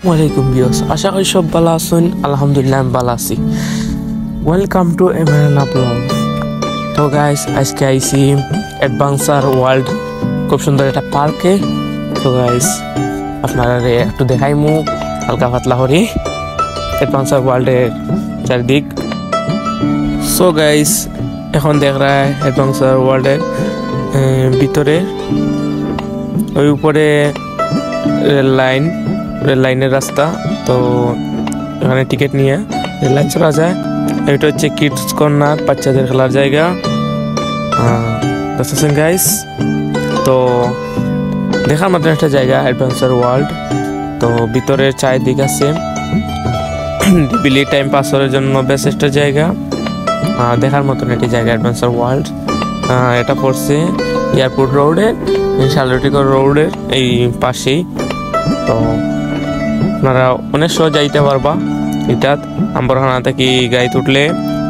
ওয়ালাইকুম ভিউয়ার্স, আশা করি সব ভালো আছেন। আলহামদুলিল্লাহ আমি ভালো আছি। Welcome to MNL blog. তো গাইস, আজকে আইসি অ্যাডভেঞ্চার ওয়ার্ল্ড, খুব সুন্দর একটা পার্কে। তো গাইস আপনারা একটু দেখাইমু হালকা পাতলা করে অ্যাডভেঞ্চার ওয়ার্ল্ডের চারদিক। সো গাইস এখন দেখ রা অ্যাডভেঞ্চার ওয়ার্ল্ডের ভিতরে ওই উপরে রেল লাইনের রাস্তা। তো এখানে টিকিট নিয়ে রেল লাইন চলা যায়। এটা হচ্ছে কিডস কর্নার, বাচ্চাদের খেলার জায়গা। দেখতেছেন গাইস, তো দেখার মতন একটা জায়গা অ্যাডভেঞ্চার ওয়ার্ল্ড। তো ভিতরের চারিদিক আছে, বিলি টাইম পাসের জন্য বেস্ট একটা জায়গা, দেখার মতন একটি জায়গা অ্যাডভেঞ্চার ওয়ার্ল্ড। এটা পড়ছে এয়ারপোর্ট রোডে, শালটিকর রোডের এই পাশেই। তো আপনারা অনেক সহজ যাইতে পারবা। এটা আম্বরখানা থেকে গাড়িতে উঠলে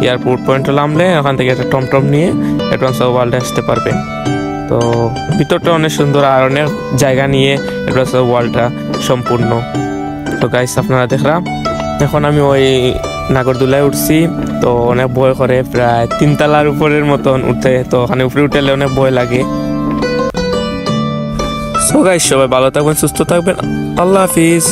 এয়ারপোর্ট পয়েন্টে নামলে ওখান থেকে একটা টমটম নিয়ে অ্যাডভেঞ্চার ওয়ার্ল্ডে আসতে পারবেন। তো ভিতরটা অনেক সুন্দর আর অনেক জায়গা নিয়ে অ্যাডভেঞ্চার ওয়ার্ল্ডটা সম্পূর্ণ। তো গাইস আপনারা দেখলাম, এখন আমি ওই নাগরদোলায় উঠছি। তো অনেক ভয় করে, প্রায় 3 তলার উপরের মতন উঠতে। তো ওখানে উপরে উঠলে অনেক ভয় লাগে। সো গাইস সবাই ভালো থাকবেন, সুস্থ থাকবেন। আল্লাহ হাফিজ।